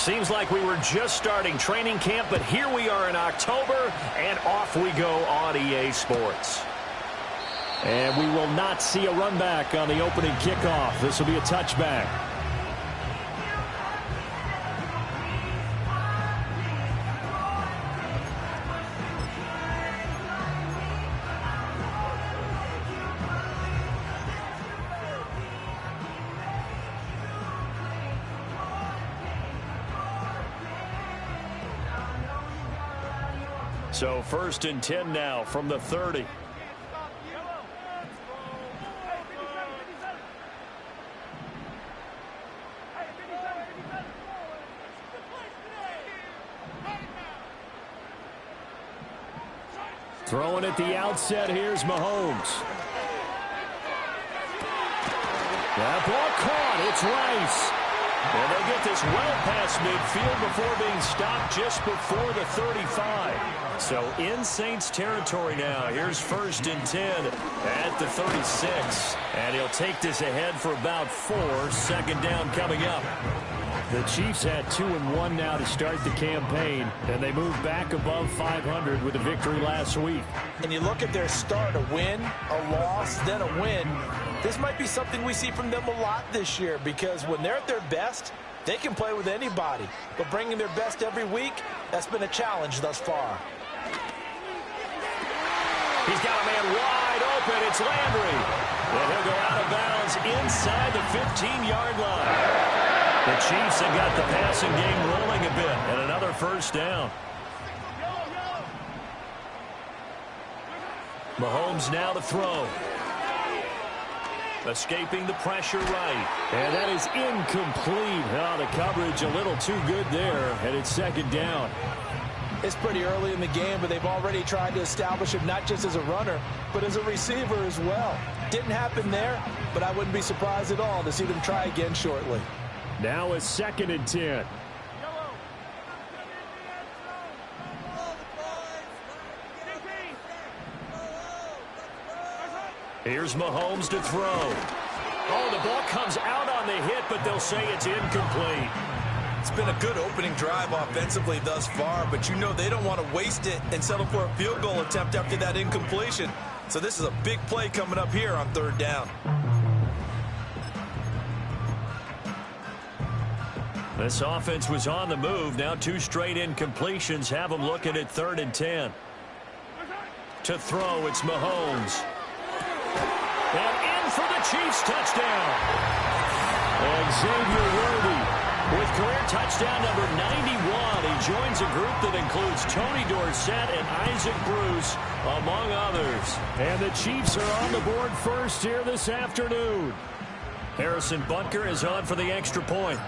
Seems like we were just starting training camp, but here we are in October, and off we go on EA Sports. And we will not see a run back on the opening kickoff. This will be a touchback. So 1st and 10 now from the 30. Throwing at the outset, here's Mahomes. That ball caught, it's Rice. And they get this well past midfield before being stopped just before the 35. So in Saints territory now. Here's 1st and 10 at the 36. And he'll take this ahead for about 4. 2nd down coming up. The Chiefs had 2-1 now to start the campaign, and they moved back above 500 with a victory last week. And you look at their start, a win, a loss, then a win. This might be something we see from them a lot this year, because when they're at their best, they can play with anybody. But bringing their best every week, that's been a challenge thus far. He's got a man wide open. It's Landry. And he'll go out of bounds inside the 15-yard line. The Chiefs have got the passing game rolling a bit, and another 1st down. Mahomes now to throw. Escaping the pressure right. And that is incomplete. Oh, the coverage a little too good there, and it's 2nd down. It's pretty early in the game, but they've already tried to establish him not just as a runner, but as a receiver as well. Didn't happen there, but I wouldn't be surprised at all to see them try again shortly. Now a 2nd and 10. Here's Mahomes to throw. Oh, the ball comes out on the hit, but they'll say it's incomplete. It's been a good opening drive offensively thus far, but you know they don't want to waste it and settle for a field goal attempt after that incompletion. So this is a big play coming up here on 3rd down. This offense was on the move. Now 2 straight incompletions have them looking at 3rd and 10. To throw, it's Mahomes. And in for the Chiefs touchdown. And Xavier Worthy with career touchdown number 91. He joins a group that includes Tony Dorsett and Isaac Bruce, among others. And the Chiefs are on the board first here this afternoon. Harrison Butker is on for the extra point.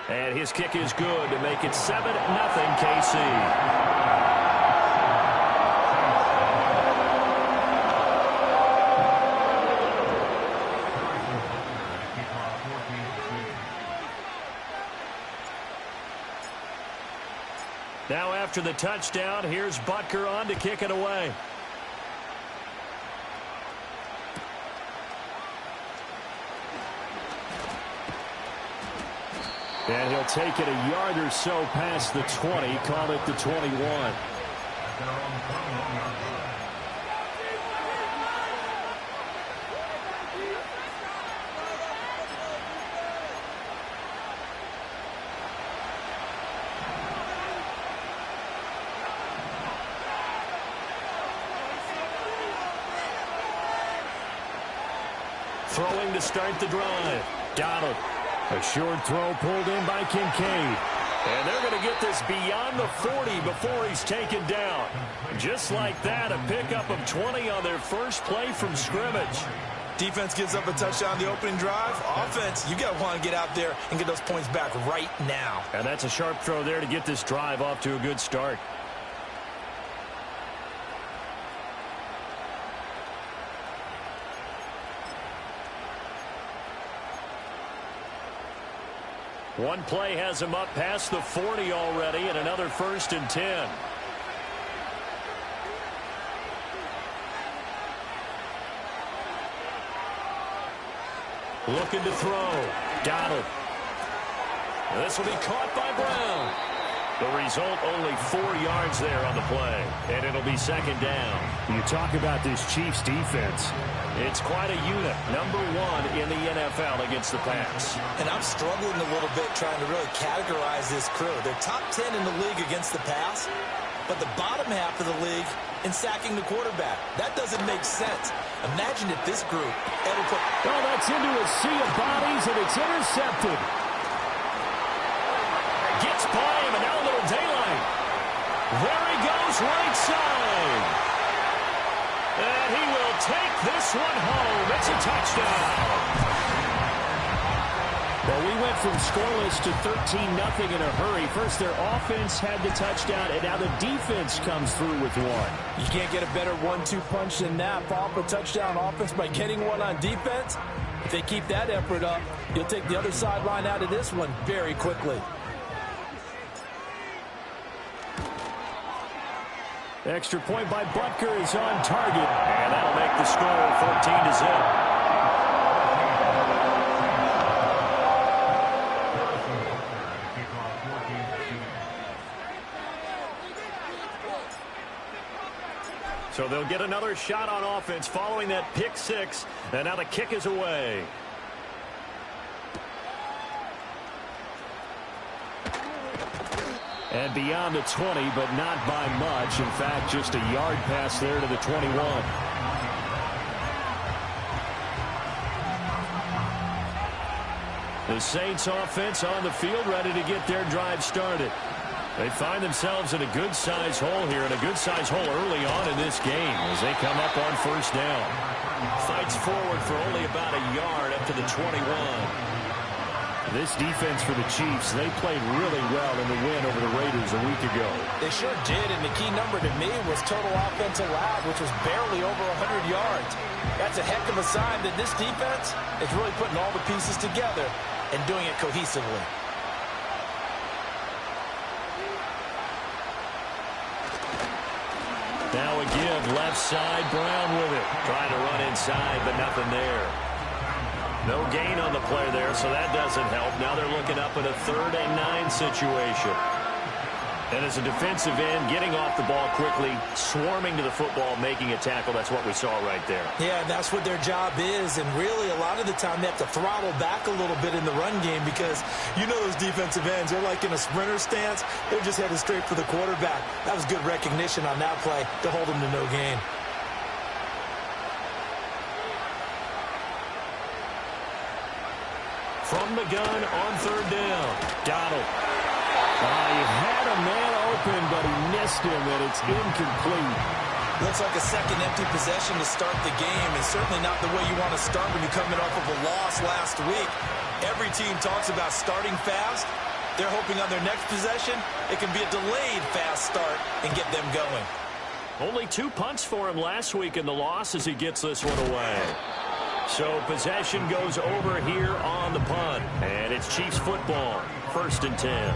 And his kick is good to make it 7-0 KC. Now after the touchdown, here's Butker on to kick it away. And he'll take it a yard or so past the 20, call it the 21. Throwing to start the drive. Donald. A short throw pulled in by Kincaid. And they're going to get this beyond the 40 before he's taken down. Just like that, a pickup of 20 on their first play from scrimmage. Defense gives up a touchdown the opening drive. Offense, you got to want to get out there and get those points back right now. And that's a sharp throw there to get this drive off to a good start. One play has him up past the 40 already, and another 1st and 10. Looking to throw. Donald. This will be caught by Brown. The result, only 4 yards there on the play. And it'll be second down. You talk about this Chiefs defense. It's quite a unit. Number 1 in the NFL against the pass. And I'm struggling a little bit trying to really categorize this crew. They're top 10 in the league against the pass, but the bottom half of the league in sacking the quarterback. That doesn't make sense. Imagine if this group ever put... Oh, that's into a sea of bodies, and it's intercepted. Gets by him, and now a little daylight. There he goes, right side. And he will take this one home. It's a touchdown. Well, we went from scoreless to 13-0 in a hurry. First, their offense had the touchdown, and now the defense comes through with one. You can't get a better 1-2 punch than that. Follow up a touchdown offense by getting one on defense. If they keep that effort up, you'll take the other sideline out of this one very quickly. Extra point by Butker is on target. And that'll make the score 14-0. So they'll get another shot on offense following that pick six. And now the kick is away. And beyond the 20, but not by much. In fact, just a yard pass there to the 21. The Saints offense on the field, ready to get their drive started. They find themselves in a good-sized hole here, and a good-sized hole early on in this game as they come up on first down. Fights forward for only about a yard up to the 21. This defense for the Chiefs, they played really well in the win over the Raiders a week ago. They sure did, and the key number to me was total offense allowed, which was barely over 100 yards. That's a heck of a sign that this defense is really putting all the pieces together and doing it cohesively. Now a give, left side, Brown with it. Trying to run inside, but nothing there. No gain on the play there, so that doesn't help. Now they're looking up at a 3rd and 9 situation. And as a defensive end, getting off the ball quickly, swarming to the football, making a tackle, that's what we saw right there. Yeah, that's what their job is, and really a lot of the time they have to throttle back a little bit in the run game because you know those defensive ends, they're like in a sprinter stance. They're just headed straight for the quarterback. That was good recognition on that play to hold them to no gain. From the gun on 3rd down, Donald. He had a man open, but he missed him, and it's incomplete. Looks like a second empty possession to start the game, and certainly not the way you want to start when you're coming off of a loss last week. Every team talks about starting fast. They're hoping on their next possession, it can be a delayed fast start and get them going. Only 2 punts for him last week in the loss as he gets this one away. So possession goes over here on the punt. And it's Chiefs football, 1st and 10.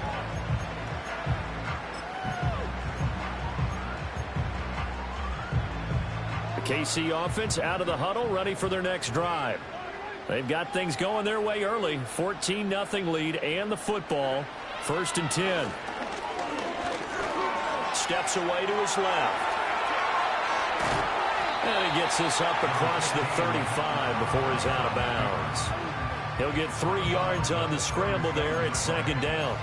The KC offense out of the huddle, ready for their next drive. They've got things going their way early. 14-0 lead and the football. 1st and 10. Steps away to his left. And he gets this up across the 35 before he's out of bounds. He'll get 3 yards on the scramble there at 2nd down.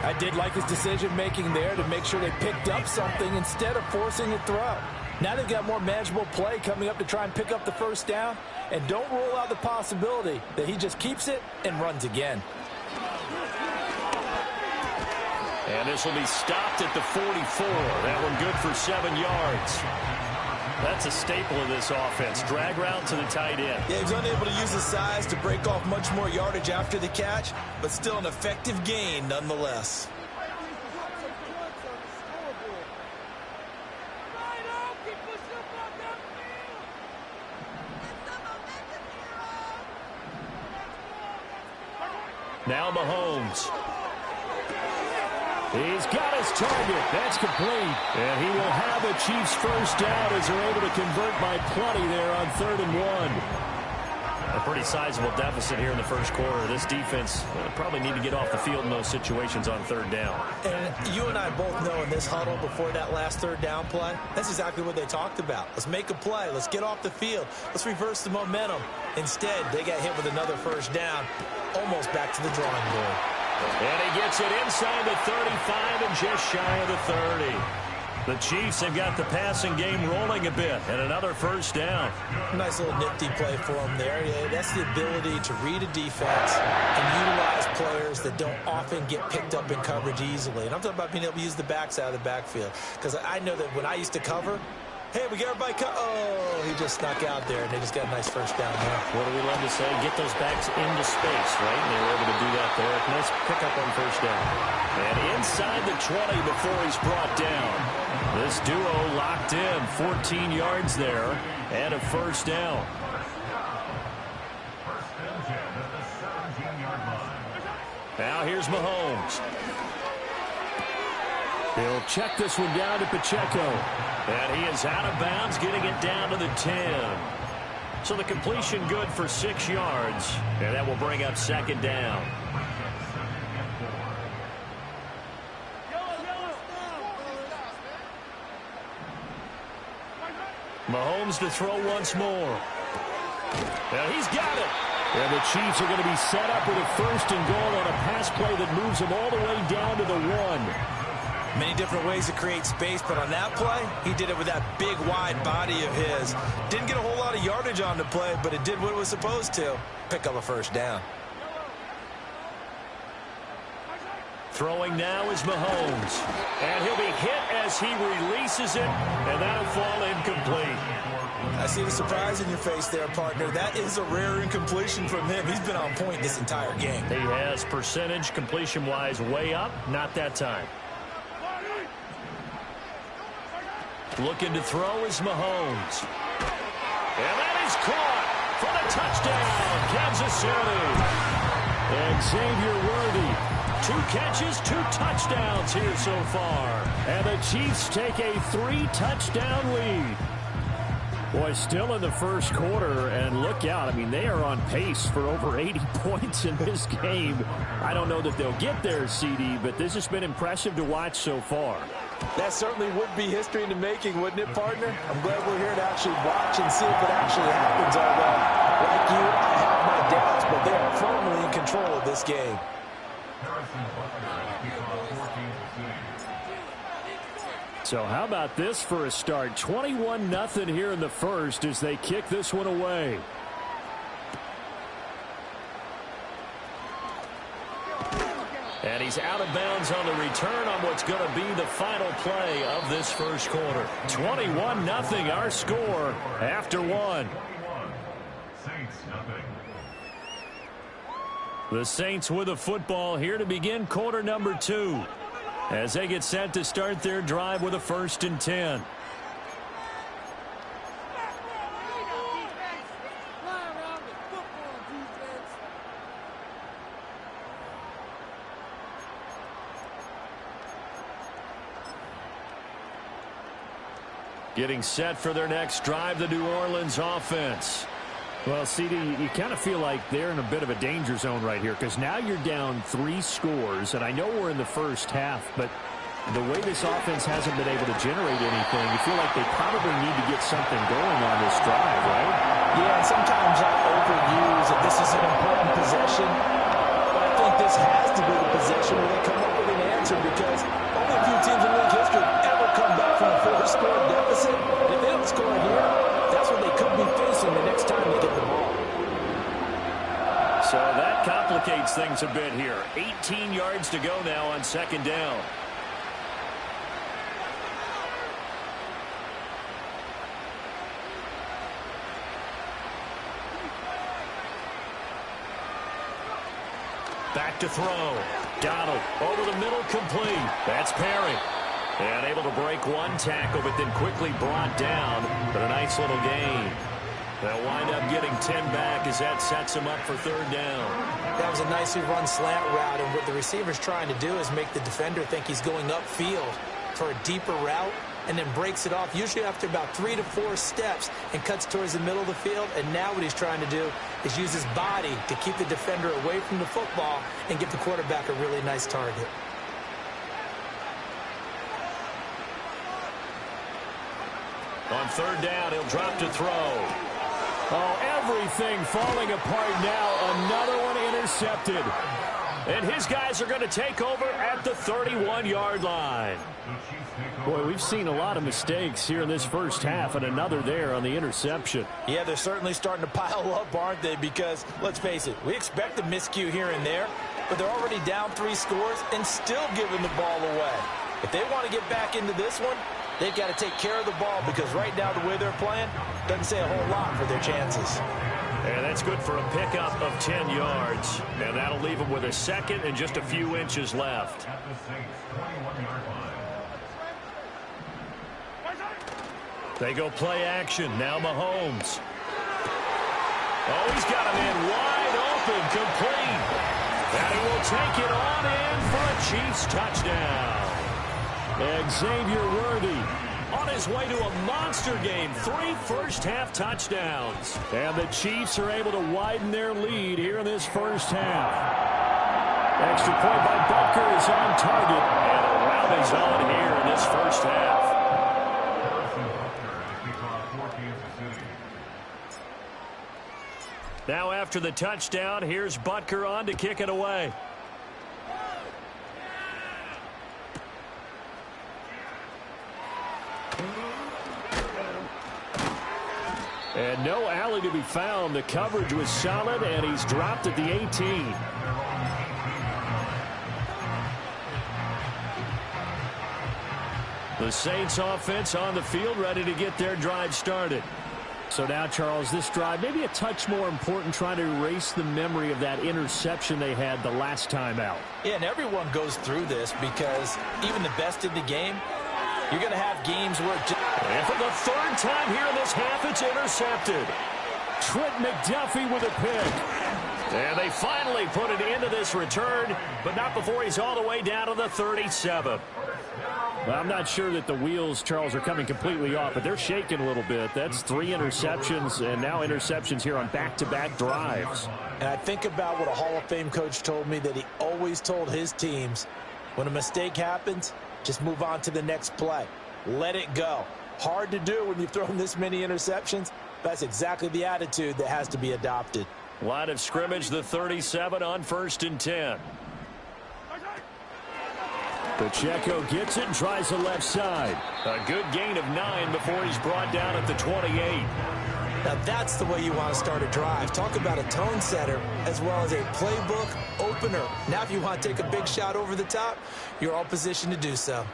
I did like his decision-making there to make sure they picked up something instead of forcing a throw. Now they've got more manageable play coming up to try and pick up the 1st down. And don't rule out the possibility that he just keeps it and runs again. And this will be stopped at the 44. That one good for 7 yards. That's a staple of this offense. Drag route to the tight end. Yeah, he was unable to use his size to break off much more yardage after the catch, but still an effective gain nonetheless. Now Mahomes. He's got his target. That's complete. And he will have a Chiefs 1st down as they're able to convert by plenty there on 3rd and 1. pretty sizable deficit here in the first quarter. This defense probably need to get off the field in those situations on third down. And you and I both know in this huddle before that last third down play, that's exactly what they talked about. Let's make a play. Let's get off the field. Let's reverse the momentum. Instead, they got hit with another first down, almost back to the drawing board. And he gets it inside the 35 and just shy of the 30. The Chiefs have got the passing game rolling a bit, and another first down. Nice little nifty play for them there. Yeah, that's the ability to read a defense and utilize players that don't often get picked up in coverage easily. And I'm talking about being able to use the backside of the backfield. Because I know that when I used to cover, hey, we got everybody oh, he just snuck out there, and they just got a nice first down there. What do we love to say? Get those backs into space, right? And they were able to do that there. Nice pickup on first down. And inside the 20 before he's brought down. This duo locked in, 14 yards there, and a first down. Now here's Mahomes. He'll check this one down to Pacheco. And he is out of bounds, getting it down to the 10. So the completion good for 6 yards, and that will bring up second down. Mahomes to throw once more. And he's got it. And the Chiefs are going to be set up with a first and goal on a pass play that moves them all the way down to the 1. Many different ways to create space, but on that play, he did it with that big, wide body of his. Didn't get a whole lot of yardage on the play, but it did what it was supposed to. Pick up a first down. Throwing now is Mahomes. And he'll be hit as he releases it, and that'll fall incomplete. I see the surprise in your face there, partner. That is a rare incompletion from him. He's been on point this entire game. He has percentage completion-wise way up, not that time. Looking to throw is Mahomes. And that is caught for the touchdown, Kansas City. And Xavier Worthy. 2 catches, 2 touchdowns here so far. And the Chiefs take a 3-touchdown lead. Boy, still in the first quarter, and look out. I mean, they are on pace for over 80 points in this game. I don't know that they'll get there, CD, but this has been impressive to watch so far. That certainly would be history in the making, wouldn't it, partner? I'm glad we're here to actually watch and see if it actually happens. Although, like you, I have my doubts, but they are firmly in control of this game. So how about this for a start? 21-0 here in the first as they kick this one away. And he's out of bounds on the return on what's going to be the final play of this first quarter. 21-0 our score after 1. The Saints with the football here to begin quarter number 2. As they get set to start their drive with a 1st and 10. Getting set for their next drive, the New Orleans offense. Well, CD, you kind of feel like they're in a bit of a danger zone right here because now you're down 3 scores, and I know we're in the first half, but the way this offense hasn't been able to generate anything, you feel like they probably need to get something going on this drive, right? Yeah, sometimes I overuse that this is an important possession, but I think this has to be the possession where they come up with an answer because only a few teams in league history ever come back from a 4-score deficit. And if they don't score here, that's what they could be facing the next time they get the ball. So that complicates things a bit here. 18 yards to go now on 2nd down. Back to throw. Donald over the middle, complete. That's Perry. And able to break 1 tackle, but then quickly brought down. But a nice little gain. They'll wind up getting 10 back as that sets them up for 3rd down. That was a nicely run slant route, and what the receiver's trying to do is make the defender think he's going upfield for a deeper route. and then breaks it off, usually after about 3 to 4 steps, and cuts towards the middle of the field. And now what he's trying to do is use his body to keep the defender away from the football and give the quarterback a really nice target. On third down, he'll drop to throw. Oh, everything falling apart now. Another one intercepted. And his guys are going to take over at the 31-yard line. Boy, we've seen a lot of mistakes here in this first half, and another there on the interception. Yeah, they're certainly starting to pile up, aren't they? Because, let's face it, we expect a miscue here and there, but they're already down 3 scores and still giving the ball away. If they want to get back into this one, they've got to take care of the ball, because right now the way they're playing doesn't say a whole lot for their chances. And that's good for a pickup of 10 yards. And that'll leave them with a second and just a few inches left. They go play action. Now Mahomes. Oh, he's got a man wide open, complete. And he will take it on in for a Chiefs touchdown. Xavier Worthy on his way to a monster game. 3 first-half touchdowns. And the Chiefs are able to widen their lead here in this first half. Extra point by Butker is on target. And a rout is on here in this first half. Now after the touchdown, here's Butker on to kick it away. And no alley to be found. The coverage was solid, and he's dropped at the 18. The Saints offense on the field, ready to get their drive started. So now, Charles, this drive maybe a touch more important, trying to erase the memory of that interception they had the last time out. Yeah, and everyone goes through this, because even the best in the game, you're going to have games where... And for the 3rd time here in this half, it's intercepted. Trent McDuffie with a pick. And they finally put an end to this return, but not before he's all the way down to the 37. Well, I'm not sure that the wheels, Charles, are coming completely off, but they're shaking a little bit. That's 3 interceptions, and now interceptions here on back-to-back drives. And I think about what a Hall of Fame coach told me, that he always told his teams, when a mistake happens, just move on to the next play. Let it go. Hard to do when you've thrown this many interceptions. That's exactly the attitude that has to be adopted. Line of scrimmage, the 37 on 1st and 10. Pacheco gets it and tries the left side. A good gain of 9 before he's brought down at the 28. Now that's the way you want to start a drive. Talk about a tone setter as well as a playbook opener. Now if you want to take a big shot over the top, you're all positioned to do so.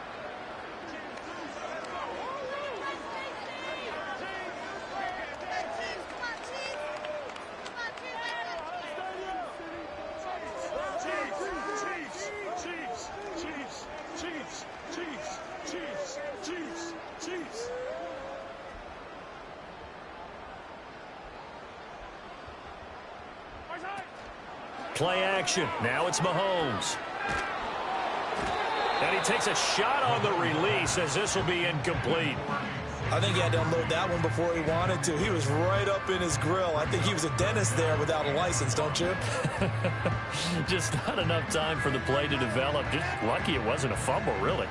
Play action. Now it's Mahomes. And he takes a shot on the release, as this will be incomplete. I think he had to unload that one before he wanted to. He was right up in his grill. I think he was a dentist there without a license, don't you? Just not enough time for the play to develop. Just lucky it wasn't a fumble, really.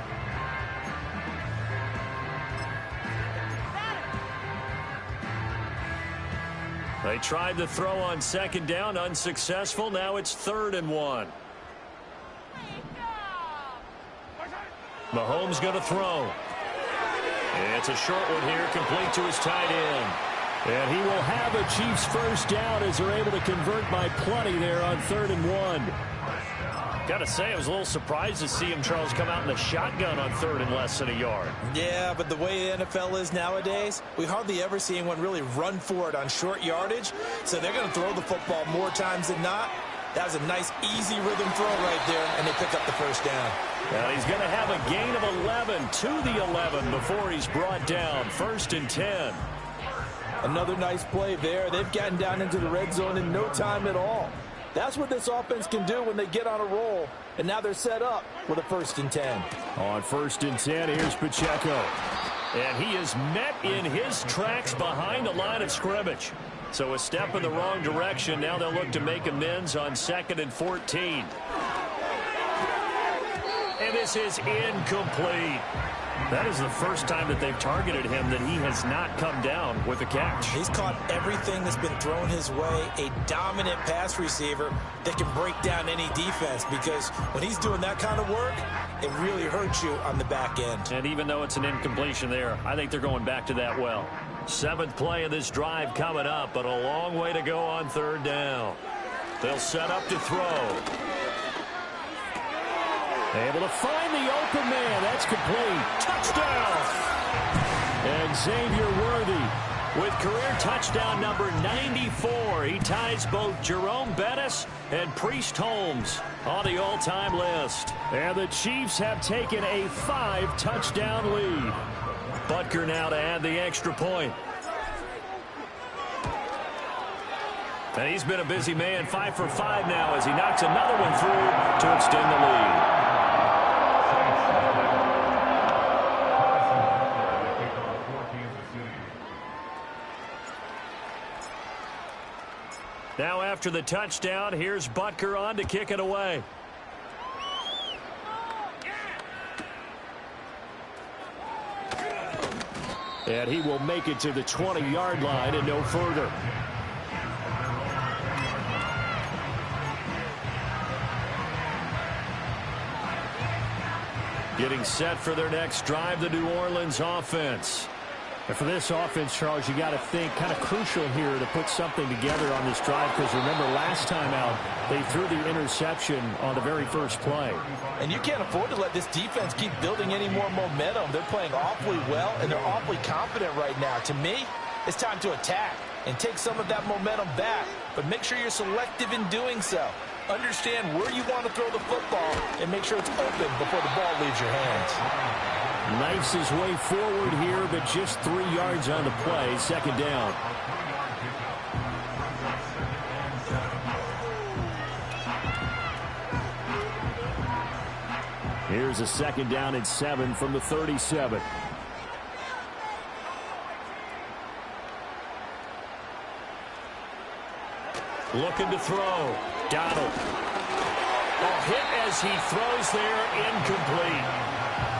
They tried the throw on 2nd down, unsuccessful. Now it's 3rd and 1. Mahomes going to throw. It's a short one here, complete to his tight end. And he will have a Chiefs first down as they're able to convert by plenty there on 3rd and 1. Got to say, I was a little surprised to see him, Charles, come out in the shotgun on 3rd and less than a yard. Yeah, but the way the NFL is nowadays, we hardly ever see anyone really run for it on short yardage. So they're going to throw the football more times than not. That was a nice, easy rhythm throw right there, and they pick up the first down. Well, he's going to have a gain of 11 to the 11 before he's brought down. 1st and 10. Another nice play there. They've gotten down into the red zone in no time at all. That's what this offense can do when they get on a roll. And now they're set up with a 1st and 10. On 1st and 10, here's Pacheco. And he is met in his tracks behind the line of scrimmage. So a step in the wrong direction. Now they'll look to make amends on 2nd and 14. And this is incomplete. That is the first time that they've targeted him that he has not come down with a catch. He's caught everything that's been thrown his way. A dominant pass receiver that can break down any defense, because when he's doing that kind of work, it really hurts you on the back end. And even though it's an incompletion there, I think they're going back to that well. 7th play of this drive coming up, but a long way to go on 3rd down. They'll set up to throw. Able to find the open man. That's complete. Touchdown! And Xavier Worthy with career touchdown number 94. He ties both Jerome Bettis and Priest Holmes on the all-time list. And the Chiefs have taken a 5-touchdown lead. Butker now to add the extra point. And he's been a busy man, 5 for 5 now as he knocks another one through to extend the lead. Now after the touchdown, here's Butker on to kick it away. And he will make it to the 20-yard line and no further. Getting set for their next drive, the New Orleans offense. And for this offense, Charles, you got to think kind of crucial here to put something together on this drive, because remember last time out they threw the interception on the very first play. And you can't afford to let this defense keep building any more momentum. They're playing awfully well, and they're awfully confident right now. To me, it's time to attack and take some of that momentum back, but make sure you're selective in doing so. Understand where you want to throw the football and make sure it's open before the ball leaves your hands. Knifes his way forward here, but just 3 yards on the play. 2nd down. Here's a 2nd down and 7 from the 37. Looking to throw. Donald. A hit as he throws there, incomplete.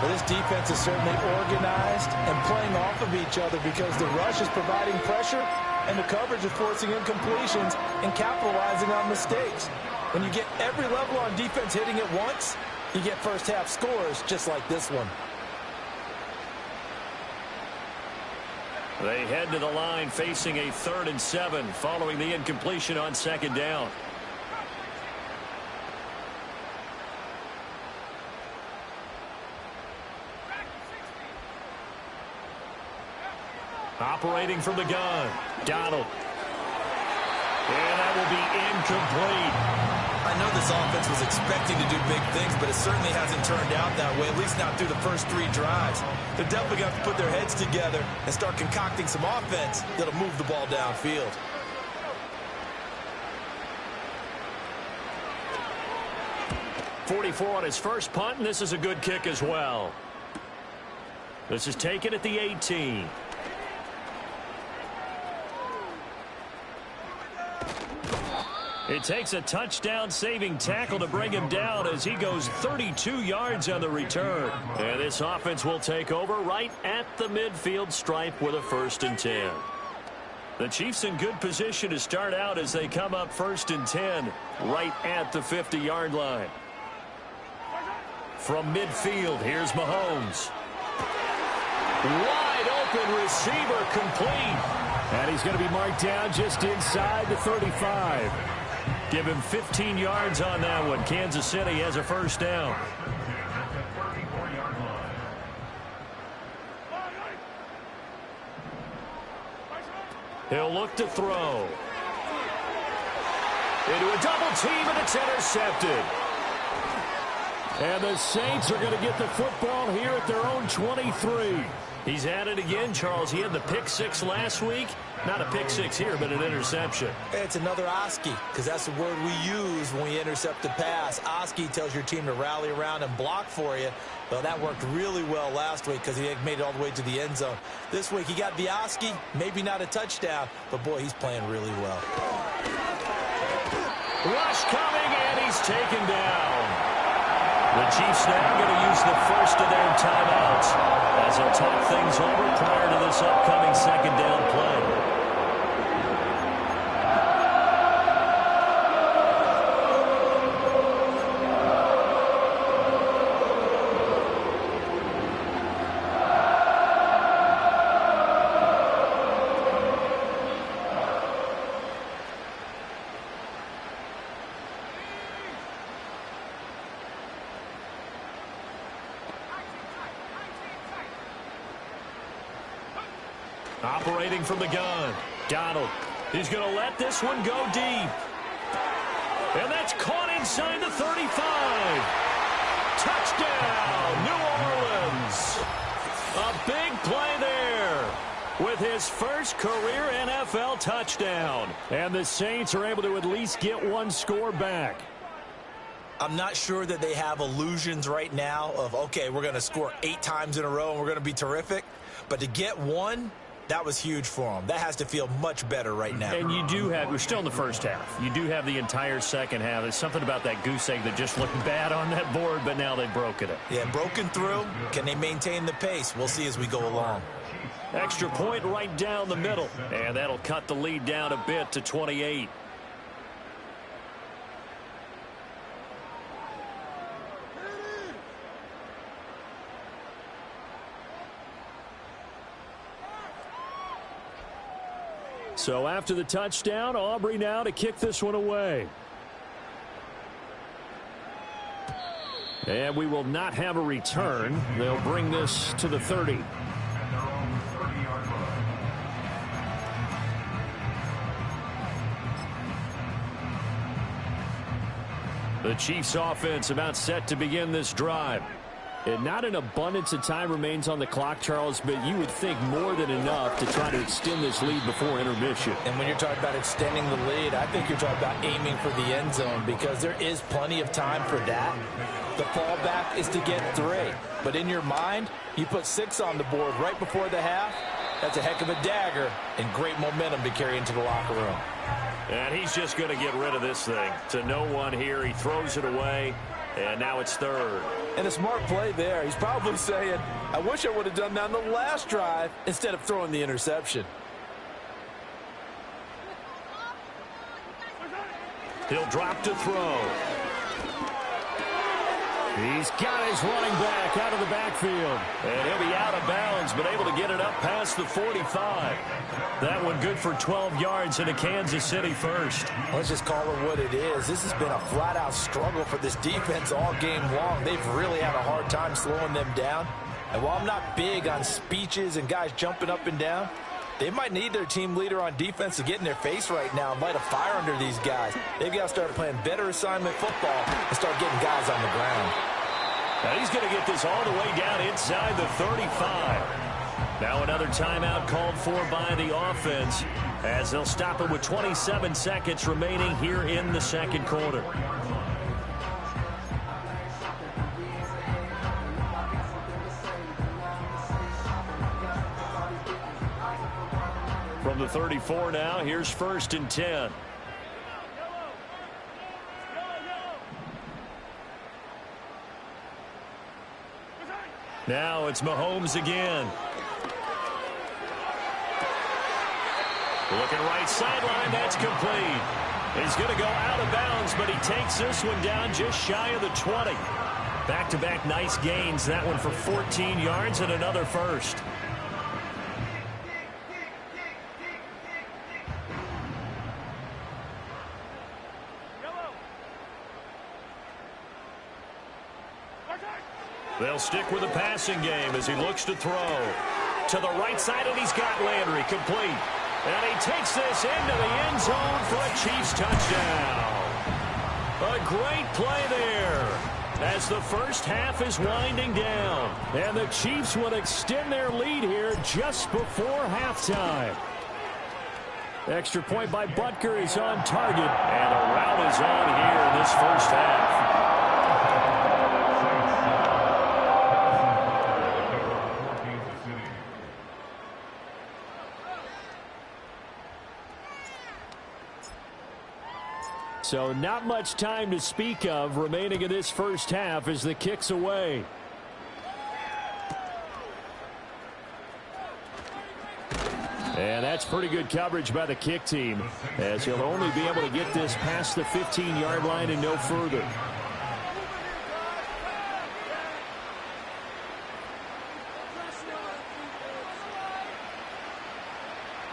Well, this defense is certainly organized and playing off of each other, because the rush is providing pressure and the coverage is forcing incompletions and capitalizing on mistakes. When you get every level on defense hitting at once, you get first half scores just like this one. They head to the line facing a 3rd and 7 following the incompletion on 2nd down. Operating from the gun, Donald. And that will be incomplete. I know this offense was expecting to do big things, but it certainly hasn't turned out that way, at least not through the first 3 drives. They're definitely going to have to put their heads together and start concocting some offense that'll move the ball downfield. .44 on his first punt, and this is a good kick as well. This is taken at the 18. It takes a touchdown-saving tackle to bring him down as he goes 32 yards on the return. And this offense will take over right at the midfield stripe with a 1st and 10. The Chiefs in good position to start out as they come up 1st and 10 right at the 50-yard line. From midfield, here's Mahomes. Wide open receiver, complete. And he's going to be marked down just inside the 35. Give him 15 yards on that one. Kansas City has a 1st down. He'll look to throw. Into a double team, and it's intercepted. And the Saints are going to get the football here at their own 23. He's at it again, Charles. He had the pick six last week. Not a pick six here, but an interception. It's another Oski, because that's the word we use when we intercept a pass. Oski tells your team to rally around and block for you. Well, that worked really well last week because he made it all the way to the end zone. This week he got the Oski, maybe not a touchdown, but boy, he's playing really well. Rush coming, and he's taken down. The Chiefs now going to use the first of their timeouts as they'll talk things over prior to this upcoming second down play. Operating from the gun, Donald. He's going to let this one go deep. And that's caught inside the 35. Touchdown, New Orleans. A big play there with his first career NFL touchdown. And the Saints are able to at least get one score back. I'm not sure that they have illusions right now of, okay, we're going to score 8 times in a row and we're going to be terrific. But to get one, that was huge for them. That has to feel much better right now. And you do have, we're still in the first half. You do have the entire second half. There's something about that goose egg that just looked bad on that board, but now they've broken it. Yeah, broken through. Can they maintain the pace? We'll see as we go along. Extra point right down the middle. And that'll cut the lead down a bit to 28. So after the touchdown, Aubrey now to kick this one away. And we will not have a return. They'll bring this to the 30. The Chiefs offense about set to begin this drive. And not an abundance of time remains on the clock, Charles, but you would think more than enough to try to extend this lead before intermission. And when you're talking about extending the lead, I think you're talking about aiming for the end zone because there is plenty of time for that. The fallback is to get 3. But in your mind, you put 6 on the board right before the half. That's a heck of a dagger and great momentum to carry into the locker room. And he's just going to get rid of this thing. To no one here, he throws it away. And now it's 3rd. And a smart play there. He's probably saying, I wish I would have done that on the last drive instead of throwing the interception. He'll drop to throw. He's got his running back out of the backfield. And he'll be out of bounds, but able to get it up past the 45. That one good for 12 yards and a Kansas City first. Let's just call it what it is. This has been a flat-out struggle for this defense all game long. They've really had a hard time slowing them down. And while I'm not big on speeches and guys jumping up and down, they might need their team leader on defense to get in their face right now and light a fire under these guys. They've got to start playing better assignment football and start getting guys on the ground. Now he's going to get this all the way down inside the 35. Now another timeout called for by the offense as they'll stop it with 27 seconds remaining here in the second quarter. From the 34 now, here's 1st and 10. Now it's Mahomes again. Looking right sideline, that's complete. He's going to go out of bounds, but he takes this one down just shy of the 20. Back-to-back nice gains, that one for 14 yards and another first. They'll stick with the passing game as he looks to throw. To the right side, and he's got Landry complete. And he takes this into the end zone for a Chiefs touchdown. A great play there. as the first half is winding down. And the Chiefs will extend their lead here just before halftime. Extra point by Butker is on target, and a rout is on here in this first half. So not much time to speak of remaining in this first half as the kick's away. And that's pretty good coverage by the kick team, as he'll only be able to get this past the 15-yard line and no further.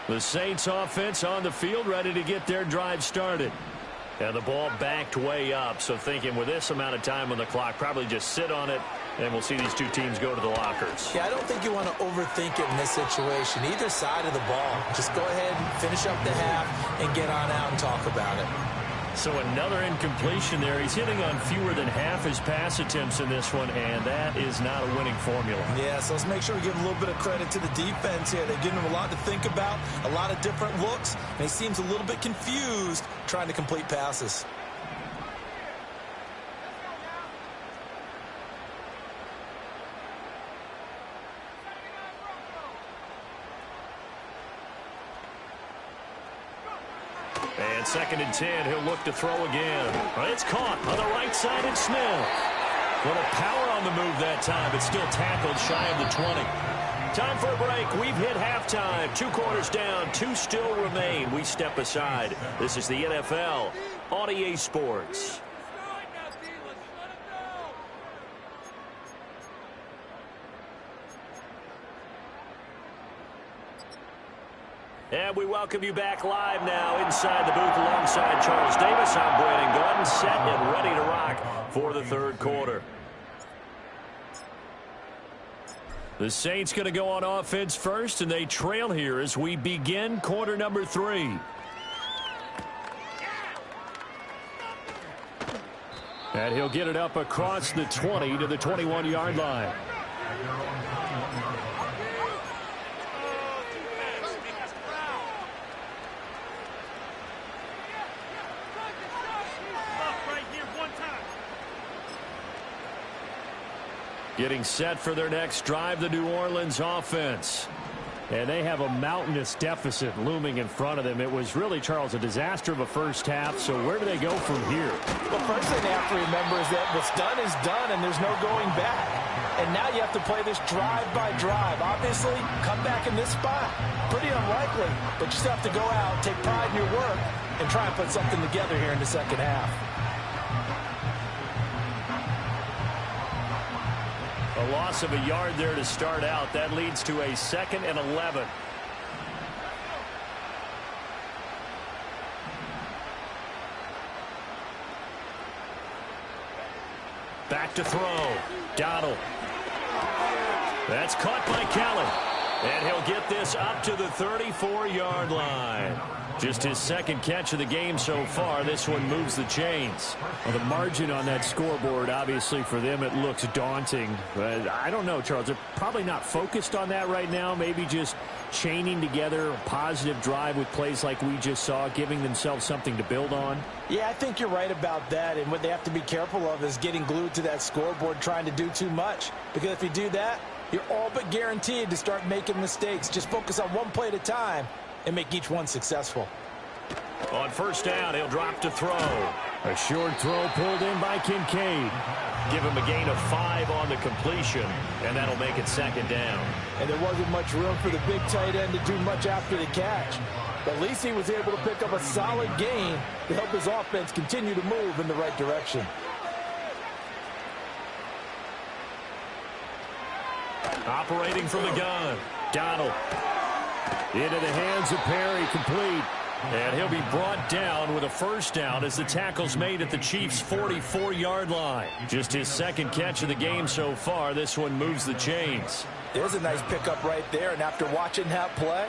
The Saints offense on the field, ready to get their drive started. And the ball backed way up, so thinking with this amount of time on the clock, probably just sit on it, and we'll see these two teams go to the lockers. Yeah, I don't think you want to overthink it in this situation. Either side of the ball. Just go ahead and finish up the half and get on out and talk about it. So another incompletion there. He's hitting on fewer than half his pass attempts in this one, and that is not a winning formula. Yeah, so let's make sure we give him a little bit of credit to the defense here. They've given him a lot to think about, a lot of different looks, and he seems a little bit confused trying to complete passes. And 2nd and 10, he'll look to throw again. It's caught on the right side of Smith. Little power on the move that time, but still tackled shy of the 20. Time for a break. We've hit halftime. 2 quarters down, 2 still remain. We step aside. This is the NFL on EA Sports. And we welcome you back live now inside the booth alongside Charles Davis. I'm Brandon Gordon, set and ready to rock for the 3rd quarter. The Saints going to go on offense first, and they trail here as we begin quarter number 3. And he'll get it up across the 20 to the 21-yard line. Getting set for their next drive, the New Orleans offense. And they have a mountainous deficit looming in front of them. It was really, Charles, a disaster of a first half. So where do they go from here? Well, first thing they have to remember is that what's done is done, and there's no going back. And now you have to play this drive by drive. Obviously, come back in this spot. Pretty unlikely, but you still have to go out, take pride in your work, and try and put something together here in the second half. A loss of a yard there to start out. That leads to a 2nd and 11. Back to throw. Donald. That's caught by Kelly. And he'll get this up to the 34-yard line. Just his 2nd catch of the game so far. This one moves the chains. Well, the margin on that scoreboard, obviously, for them, it looks daunting. But I don't know, Charles. They're probably not focused on that right now. Maybe just chaining together a positive drive with plays like we just saw, giving themselves something to build on. Yeah, I think you're right about that. And what they have to be careful of is getting glued to that scoreboard, trying to do too much. Because if you do that, you're all but guaranteed to start making mistakes. Just focus on one play at a time and make each one successful. On first down, he'll drop to throw. A short throw pulled in by Kincaid. Give him a gain of 5 on the completion, and that'll make it 2nd down. And there wasn't much room for the big tight end to do much after the catch. But at least he was able to pick up a solid gain to help his offense continue to move in the right direction. Operating from the gun, Donald. Into the hands of Perry, complete. And he'll be brought down with a first down as the tackle's made at the Chiefs' 44-yard line. Just his 2nd catch of the game so far. This one moves the chains. There's a nice pickup right there, and after watching that play,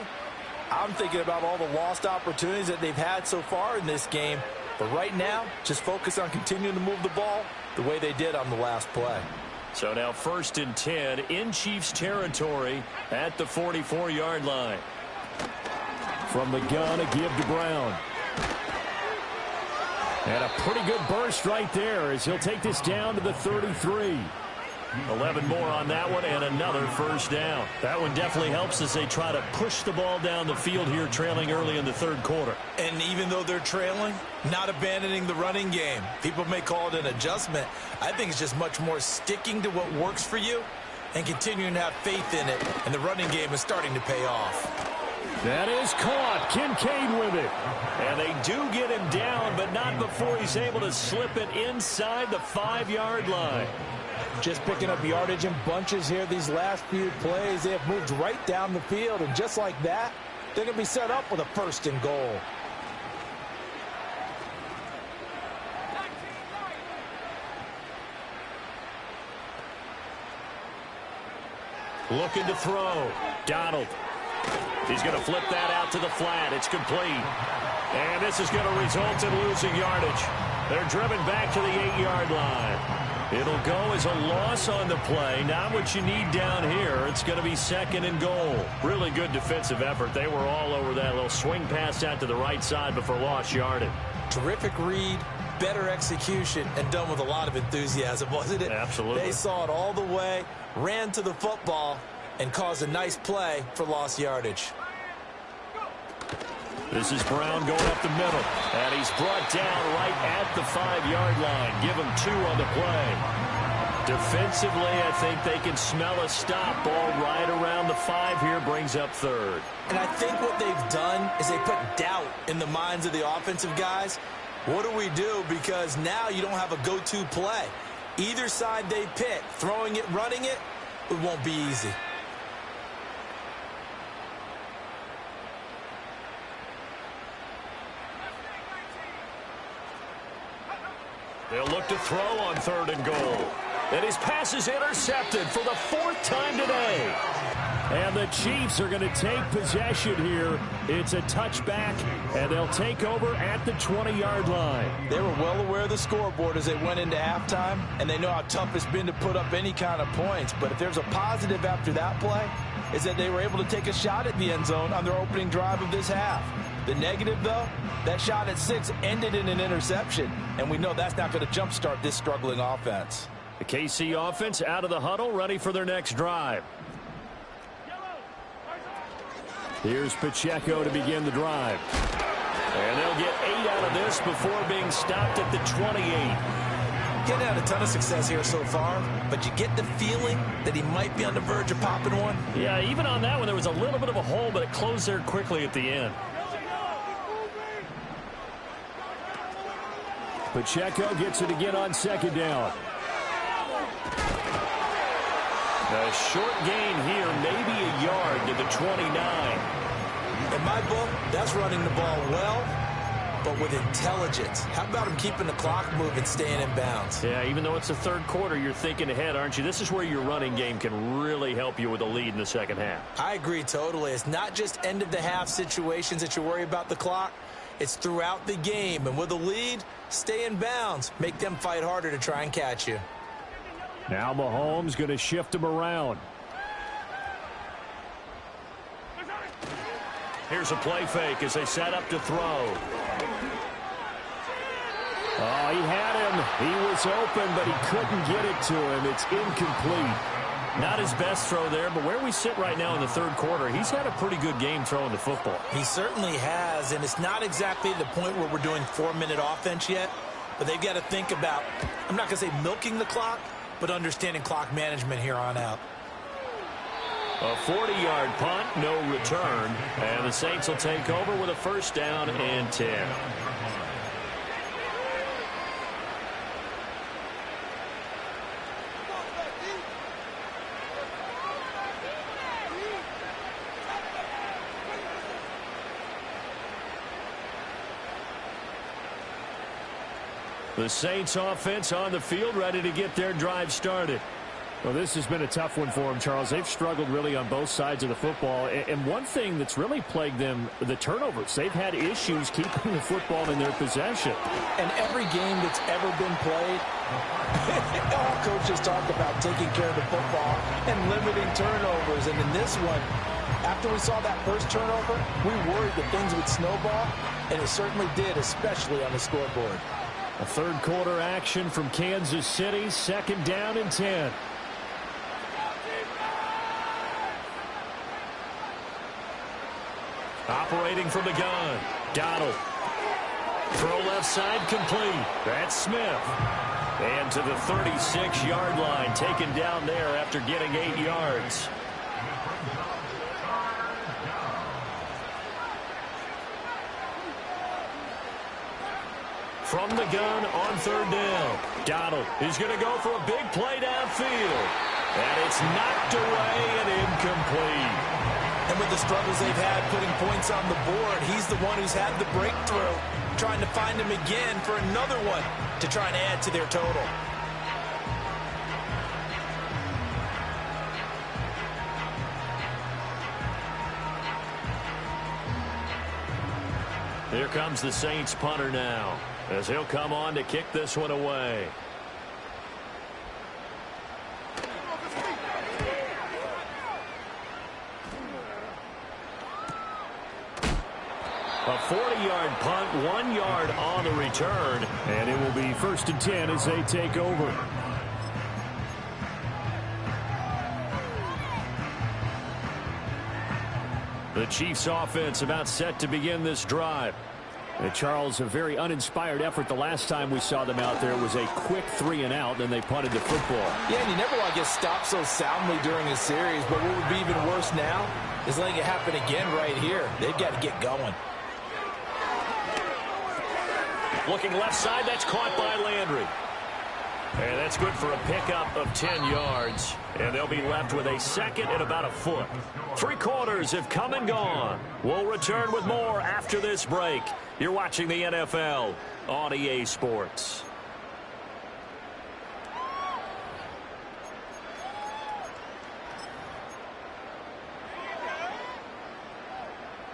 I'm thinking about all the lost opportunities that they've had so far in this game. But right now, just focus on continuing to move the ball the way they did on the last play. So now 1st and 10 in Chiefs territory at the 44-yard line. From the gun, a give to Brown. And a pretty good burst right there as he'll take this down to the 33. 11 more on that one and another first down. That one definitely helps as they try to push the ball down the field here, trailing early in the third quarter. And even though they're trailing, not abandoning the running game. People may call it an adjustment. I think it's just much more sticking to what works for you and continuing to have faith in it. And the running game is starting to pay off. That is caught. Kincaid with it. And they do get him down, but not before he's able to slip it inside the 5-yard line. Just picking up yardage in bunches here these last few plays. They have moved right down the field, and just like that, they're going to be set up with a 1st and goal. Looking to throw. Donald. He's going to flip that out to the flat. It's complete. And this is going to result in losing yardage. They're driven back to the 8-yard line. It'll go as a loss on the play. Not what you need down here. It's going to be 2nd and goal. Really good defensive effort. They were all over that little swing pass out to the right side before lost yardage. Terrific read, better execution, and done with a lot of enthusiasm, wasn't it? Absolutely. They saw it all the way, ran to the football, and caused a nice play for lost yardage. This is Brown going up the middle, and he's brought down right at the 5-yard line. Give him 2 on the play. Defensively, I think they can smell a stop. Ball right around the 5 here, brings up 3rd. And I think what they've done is they put doubt in the minds of the offensive guys. What do we do? Because now you don't have a go-to play. Either side they pick, throwing it, running it, it won't be easy. They'll look to throw on 3rd and goal. And his pass is intercepted for the 4th time today. And the Chiefs are going to take possession here. It's a touchback, and they'll take over at the 20-yard line. They were well aware of the scoreboard as they went into halftime, and they know how tough it's been to put up any kind of points. But if there's a positive after that play, is that they were able to take a shot at the end zone on their opening drive of this half. The negative, though, that shot at 6 ended in an interception, and we know that's not going to jumpstart this struggling offense. The KC offense out of the huddle, ready for their next drive. Here's Pacheco to begin the drive. And they'll get 8 out of this before being stopped at the 28. Getting had a ton of success here so far, but you get the feeling that he might be on the verge of popping one. Yeah, even on that one, there was a little bit of a hole, but it closed there quickly at the end. Pacheco gets it again on 2nd down. A short gain here, maybe a yard to the 29. In my book, that's running the ball well, but with intelligence. How about him keeping the clock moving, staying in bounds? Yeah, even though it's the 3rd quarter, you're thinking ahead, aren't you? This is where your running game can really help you with a lead in the 2nd half. I agree totally. It's not just end-of-the-half situations that you worry about the clock. It's throughout the game. And with a lead, stay in bounds. Make them fight harder to try and catch you. Now Mahomes going to shift him around. Here's a play fake as they set up to throw. Oh, he had him. He was open, but he couldn't get it to him. It's incomplete. Not his best throw there, but where we sit right now in the 3rd quarter, he's had a pretty good game throwing the football. He certainly has, and it's not exactly the point where we're doing 4-minute offense yet, but they've got to think about, I'm not going to say milking the clock, but understanding clock management here on out. A 40-yard punt, no return, and the Saints will take over with a 1st down and 10. The Saints offense on the field, ready to get their drive started. Well, this has been a tough one for them, Charles. They've struggled really on both sides of the football. And one thing that's really plagued them, the turnovers. They've had issues keeping the football in their possession. And every game that's ever been played, all coaches talk about taking care of the football and limiting turnovers. And in this one, after we saw that first turnover, we worried that things would snowball, and it certainly did, especially on the scoreboard. A third quarter action from Kansas City, 2nd down and 10. Operating from the gun, Donald. Throw left side complete. That's Smith. And to the 36-yard line, taken down there after getting 8 yards. From the gun on 3rd down, Donald is going to go for a big play downfield. And it's knocked away and incomplete. And with the struggles they've had putting points on the board, he's the one who's had the breakthrough, trying to find him again for another one to try and add to their total. Here comes the Saints punter now, as he'll come on to kick this one away. A 40-yard punt, 1 yard on the return. And it will be 1st and 10 as they take over. The Chiefs offense about set to begin this drive. And Charles, a very uninspired effort the last time we saw them out there. It was a quick 3 and out, then they punted the football. Yeah, and you never want to get stopped so soundly during a series, but what would be even worse now is letting it happen again right here. They've got to get going. Looking left side, that's caught by Landry. And that's good for a pickup of 10 yards. And they'll be left with a 2nd and about a foot. 3 quarters have come and gone. We'll return with more after this break. You're watching the NFL on EA Sports.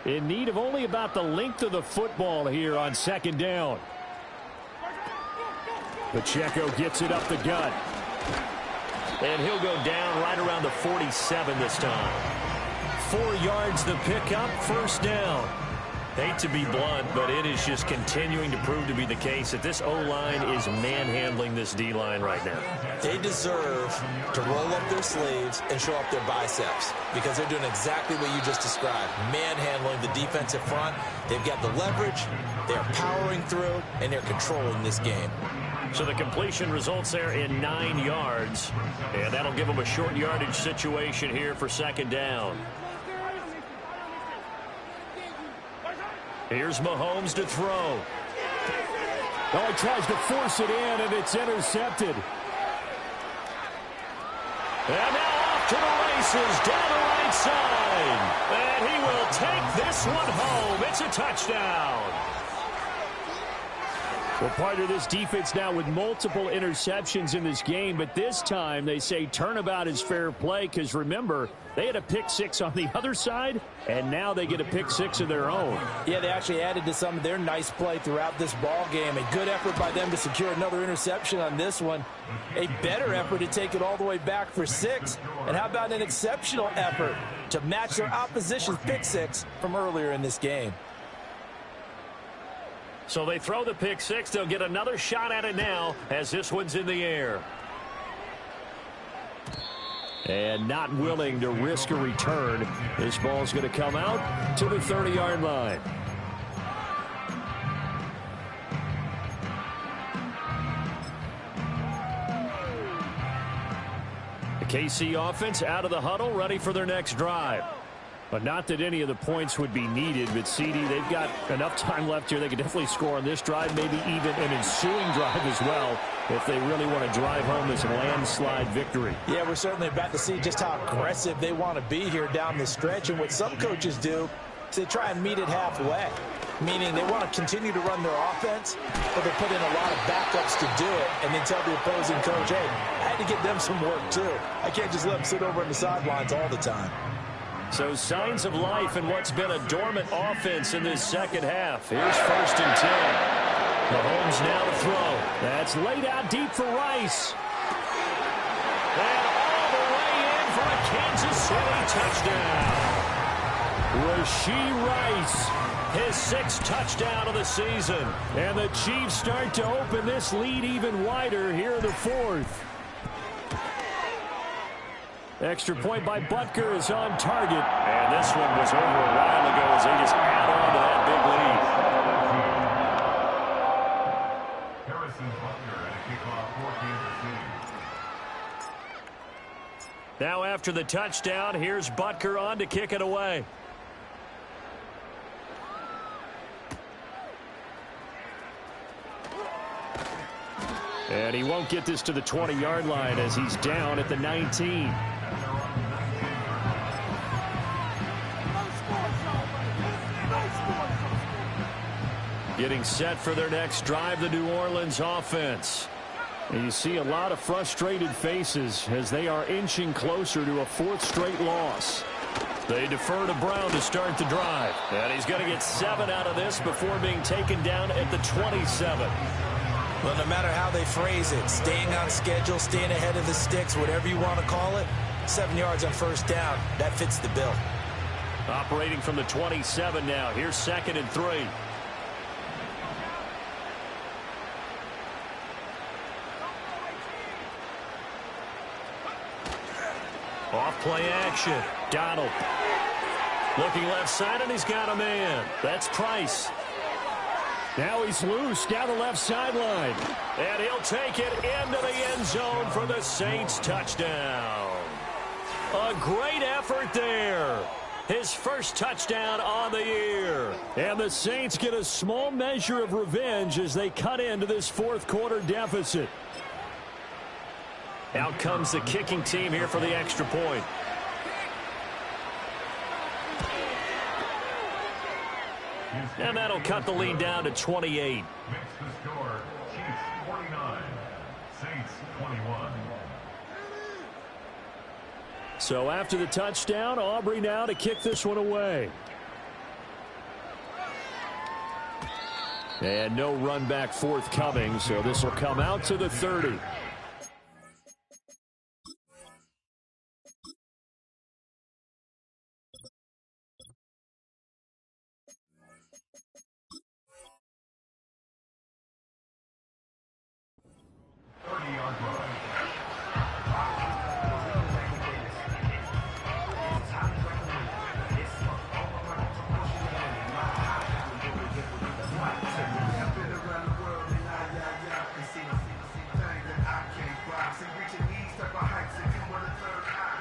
In need of only about the length of the football here on 2nd down. Pacheco gets it up the gut. And he'll go down right around the 47 this time. 4 yards the pickup, 1st down. Hate to be blunt, but it is just continuing to prove to be the case that this O-line is manhandling this D-line right now. They deserve to roll up their sleeves and show up their biceps because they're doing exactly what you just described, manhandling the defensive front. They've got the leverage, they're powering through, and they're controlling this game. So the completion results there in 9 yards, and that'll give them a short yardage situation here for 2nd down. Here's Mahomes to throw. Oh, he tries to force it in, and it's intercepted. And now off to the races down the right side. And he will take this one home. It's a touchdown. Well, part of this defense now with multiple interceptions in this game, but this time they say turnabout is fair play because, remember, they had a pick 6 on the other side, and now they get a pick 6 of their own. Yeah, they actually added to some of their nice play throughout this ball game. A good effort by them to secure another interception on this one. A better effort to take it all the way back for 6. And how about an exceptional effort to match their opposition's pick 6 from earlier in this game? So they throw the pick 6. They'll get another shot at it now as this one's in the air. And not willing to risk a return. This ball's going to come out to the 30-yard line. The KC offense out of the huddle, ready for their next drive. But not that any of the points would be needed, but CD, they've got enough time left here. They could definitely score on this drive, maybe even an ensuing drive as well, if they really want to drive home this landslide victory. Yeah, we're certainly about to see just how aggressive they want to be here down the stretch. And what some coaches do is they try and meet it halfway. meaning they want to continue to run their offense, but they put in a lot of backups to do it, and then tell the opposing coach, hey, I had to get them some work too. I can't just let them sit over on the sidelines all the time. So signs of life in what's been a dormant offense in this second half. Here's 1st and 10. Mahomes now to throw. That's laid out deep for Rice. And all the way in for a Kansas City touchdown. Rashee Rice, his 6th touchdown of the season. And the Chiefs start to open this lead even wider here in the 4th. Extra point by Butker is on target. And this one was over a while ago as they just add on to that big lead. Now after the touchdown, here's Butker on to kick it away. And he won't get this to the 20-yard line as he's down at the 19. Getting set for their next drive, the New Orleans offense. And you see a lot of frustrated faces as they are inching closer to a 4th straight loss. They defer to Brown to start the drive. And he's going to get 7 out of this before being taken down at the 27. Well, no matter how they phrase it, staying on schedule, staying ahead of the sticks, whatever you want to call it, 7 yards on 1st down, that fits the bill. Operating from the 27 now. Here's 2nd and 3. Off play action. Donald. Looking left side, and he's got a man. That's Price. Now he's loose down the left sideline. And he'll take it into the end zone for the Saints touchdown. A great effort there. His 1st touchdown on the year. And the Saints get a small measure of revenge as they cut into this 4th quarter deficit. Out comes the kicking team here for the extra point. And that'll cut the lead down to 28. Makes the score Chiefs 49, Saints 21. So after the touchdown, Aubrey now to kick this one away. And no run back forthcoming, so this will come out to the 30.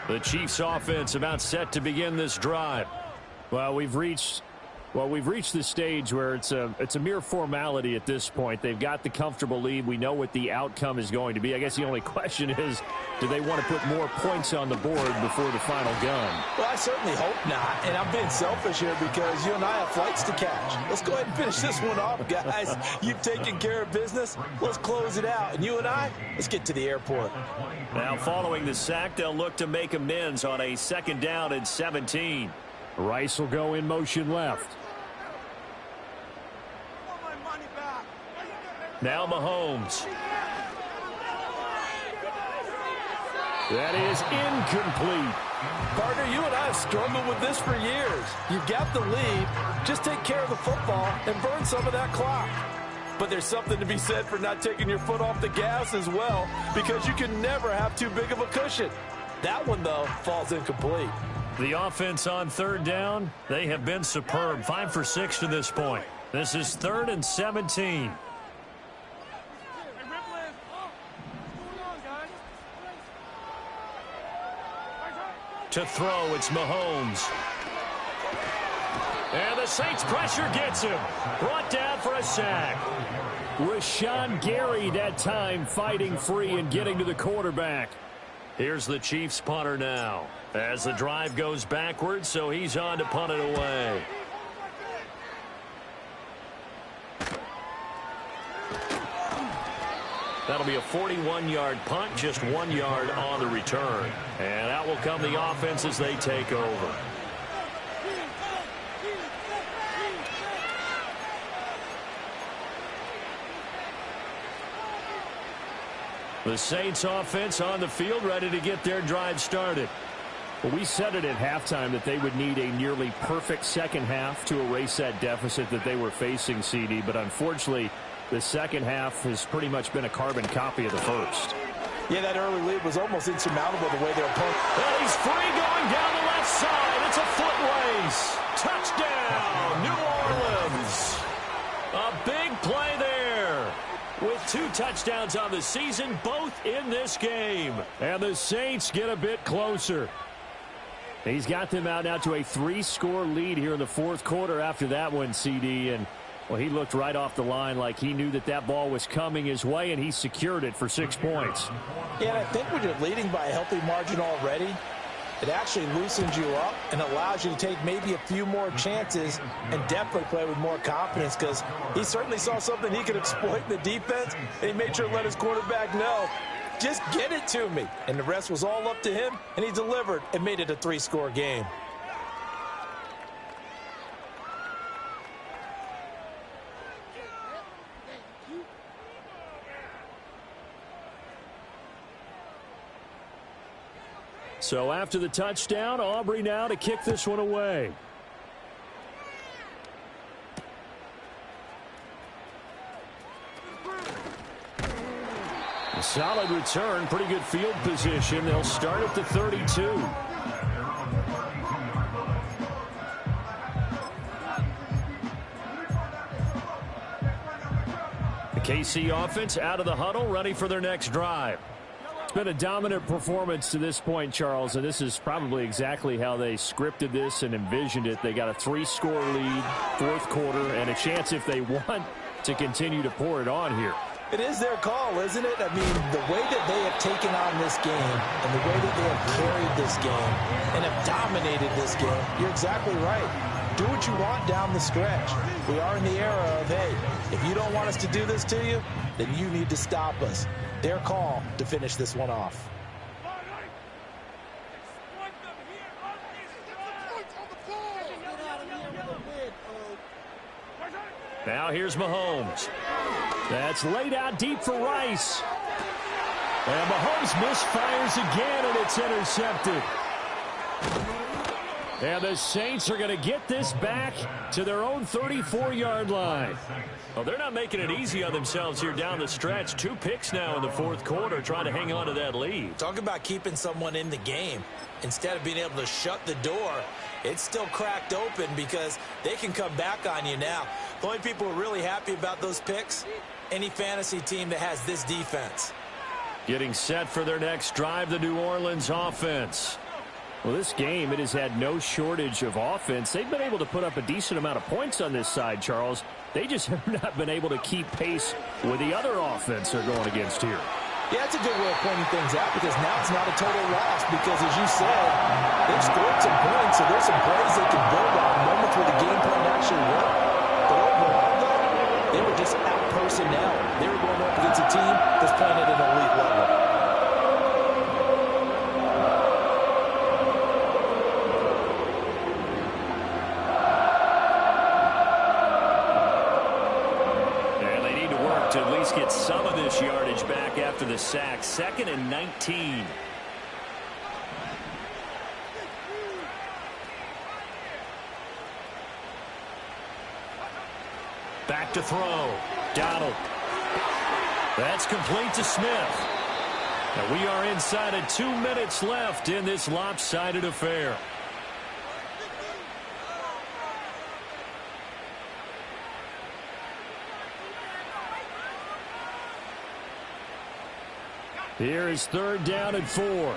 The Chiefs offense about set to begin this drive. Well, we've reached the stage where it's a mere formality at this point. They've got the comfortable lead. We know what the outcome is going to be. I guess the only question is, do they want to put more points on the board before the final gun? Well, I certainly hope not. And I'm being selfish here because you and I have flights to catch. Let's go ahead and finish this one off, guys. You've taken care of business. Let's close it out. And you and I, let's get to the airport. Now, following the sack, they'll look to make amends on a 2nd down and 17. Rice will go in motion left. Now Mahomes. That is incomplete. Partner, you and I have struggled with this for years. You've got the lead. Just take care of the football and burn some of that clock. But there's something to be said for not taking your foot off the gas as well, because you can never have too big of a cushion. That one, though, falls incomplete. The offense on 3rd down, they have been superb. 5 for 6 to this point. This is 3rd and 17. To throw, it's Mahomes. And the Saints pressure gets him. Brought down for a sack. Rashawn Gary that time fighting free and getting to the quarterback. Here's the Chiefs punter now. As the drive goes backwards, so he's on to punt it away. That'll be a 41-yard punt, just 1 yard on the return. And out will come the offense as they take over. The Saints offense on the field, ready to get their drive started. Well, we said it at halftime that they would need a nearly perfect second half to erase that deficit that they were facing, CD. But unfortunately, the second half has pretty much been a carbon copy of the first. Yeah, that early lead was almost insurmountable the way their opponent. And he's free going down the left side. It's a foot race. Touchdown, New Orleans. A big play there. With 2 touchdowns on the season, both in this game. And the Saints get a bit closer. He's got them out now to a 3-score lead here in the fourth quarter after that one, CD. And, well, he looked right off the line like he knew that that ball was coming his way, and he secured it for 6 points. Yeah, and I think when you're leading by a healthy margin already, it actually loosens you up and allows you to take maybe a few more chances and definitely play with more confidence, because he certainly saw something he could exploit in the defense, and he made sure to let his quarterback know, just get it to me. And the rest was all up to him, and he delivered and made it a 3-score game. So after the touchdown, Aubrey now to kick this one away. A solid return, pretty good field position. They'll start at the 32. The KC offense out of the huddle, ready for their next drive. It's been a dominant performance to this point, Charles, and this is probably exactly how they scripted this and envisioned it. They got a 3-score lead, fourth quarter, and a chance, if they want, to continue to pour it on here. It is their call, isn't it? I mean, the way that they have taken on this game and the way that they have carried this game and have dominated this game, you're exactly right. Do what you want down the stretch. We are in the era of, hey, if you don't want us to do this to you, then you need to stop us. Their call to finish this one off. Now here's Mahomes. That's laid out deep for Rice. And Mahomes misfires again, and it's intercepted. And the Saints are going to get this back to their own 34-yard line. Well, they're not making it easy on themselves here down the stretch. 2 picks now in the fourth quarter, trying to hang on to that lead. Talk about keeping someone in the game. Instead of being able to shut the door, it's still cracked open because they can come back on you now. The only people who are really happy about those picks, any fantasy team that has this defense. Getting set for their next drive, the New Orleans offense. Well, this game, it has had no shortage of offense. They've been able to put up a decent amount of points on this side, Charles. They just have not been able to keep pace with the other offense they're going against here. Yeah, that's a good way of pointing things out, because now it's not a total loss, because as you said, they've scored some points, so there's some plays they can build on, moments where the game plan actually worked. But overall, though, they were just out-personnel. They were going up against a team that's playing at an elite level. To at least get some of this yardage back after the sack. 2nd and 19. Back to throw. Donald. That's complete to Smith. And we are inside of 2 minutes left in this lopsided affair. Here is 3rd down and 4.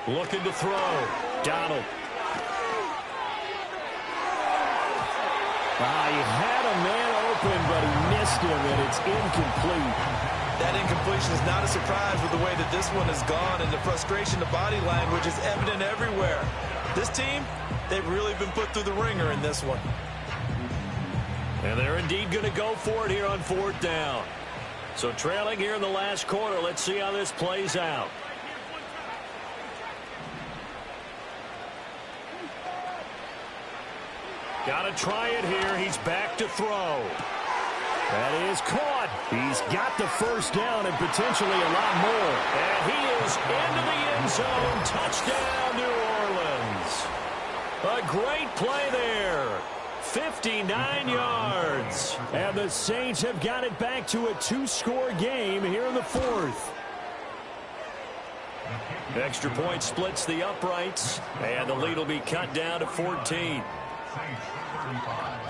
Looking to throw. Donald. He had a man open, pressed him, and it's incomplete. That incompletion is not a surprise with the way that this one has gone, and the frustration, the body language is evident everywhere. This team, they've really been put through the ringer in this one. And they're indeed going to go for it here on 4th down. So trailing here in the last quarter, let's see how this plays out. Got to try it here. He's back to throw. That is caught. He's got the first down and potentially a lot more. And he is into the end zone. Touchdown, New Orleans. A great play there. 59 yards. And the Saints have got it back to a 2-score game here in the 4th. Extra point splits the uprights. And the lead will be cut down to 14. Saints 35.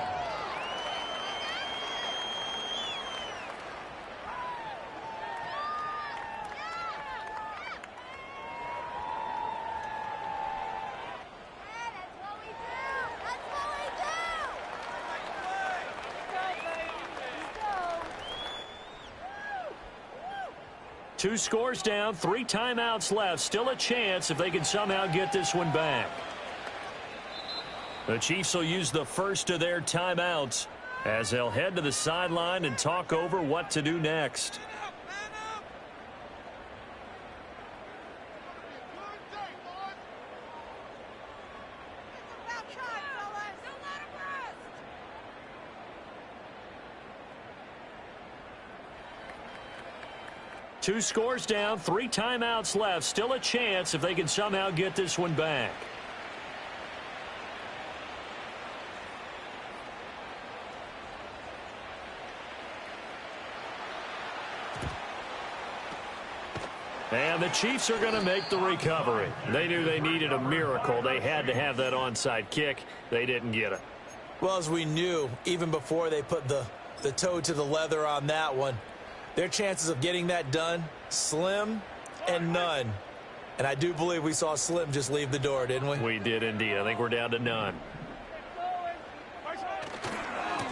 Two scores down, 3 timeouts left. Still a chance if they can somehow get this one back. The Chiefs will use the first of their timeouts as they'll head to the sideline and talk over what to do next. Two scores down, 3 timeouts left. Still a chance if they can somehow get this one back. And the Chiefs are going to make the recovery. They knew they needed a miracle. They had to have that onside kick. They didn't get it. Well, as we knew, even before they put the toe to the leather on that one, their chances of getting that done, slim and none. And I do believe we saw Slim just leave the door, didn't we? We did indeed. I think we're down to none.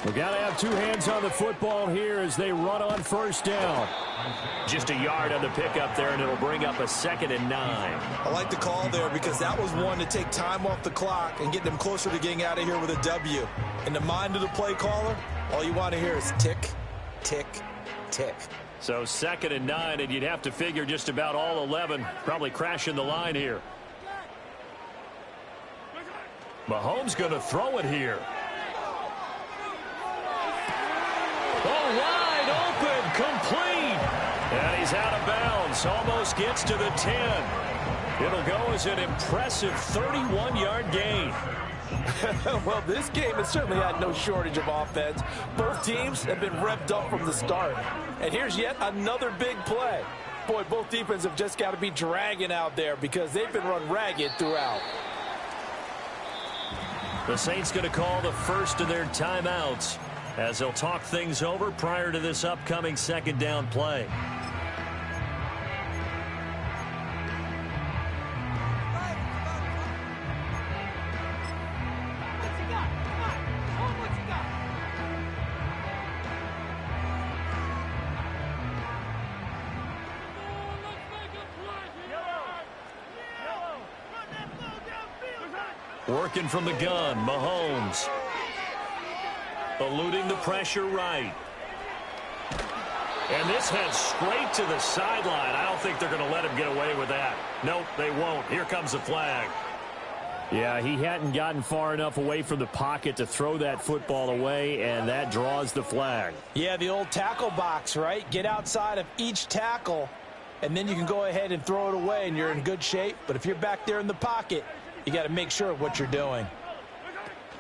We've got to have 2 hands on the football here as they run on 1st down. Just a yard on the pickup there, and it'll bring up a 2nd and 9. I like the call there because that was one to take time off the clock and get them closer to getting out of here with a W. In the mind of the play caller, all you want to hear is tick, tick, tick. So 2nd and 9, and you'd have to figure just about all 11 probably crashing the line here. Mahomes going to throw it here. Oh, wide open, complete. And he's out of bounds, almost gets to the 10. It'll go as an impressive 31-yard gain. Well, this game has certainly had no shortage of offense. Both teams have been revved up from the start. And here's yet another big play. Boy, both defenses have just got to be dragging out there because they've been run ragged throughout. The Saints going to call the first of their timeouts as they'll talk things over prior to this upcoming 2nd down play. Working from the gun, Mahomes. Eluding the pressure right. And this heads straight to the sideline. I don't think they're going to let him get away with that. Nope, they won't. Here comes the flag. Yeah, he hadn't gotten far enough away from the pocket to throw that football away, and that draws the flag. Yeah, the old tackle box, right? Get outside of each tackle, and then you can go ahead and throw it away, and you're in good shape. But if you're back there in the pocket, you got to make sure of what you're doing.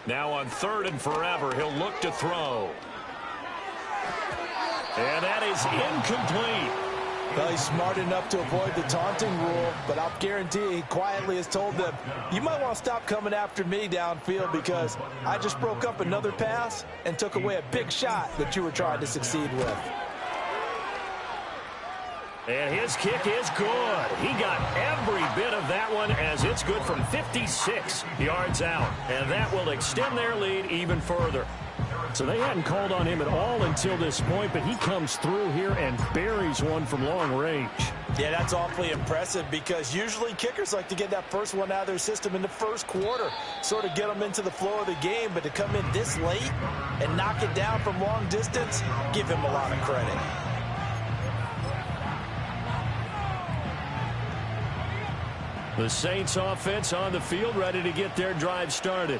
Now on 3rd and forever, he'll look to throw. And that is incomplete. Well, he's smart enough to avoid the taunting rule, but I'll guarantee he quietly has told them, you might want to stop coming after me downfield because I just broke up another pass and took away a big shot that you were trying to succeed with. And his kick is good. He got every bit of that one as it's good from 56 yards out. And that will extend their lead even further. So they hadn't called on him at all until this point, but he comes through here and buries one from long range. Yeah, that's awfully impressive because usually kickers like to get that first one out of their system in the first quarter, sort of get them into the flow of the game, but to come in this late and knock it down from long distance, give him a lot of credit. The Saints offense on the field, ready to get their drive started.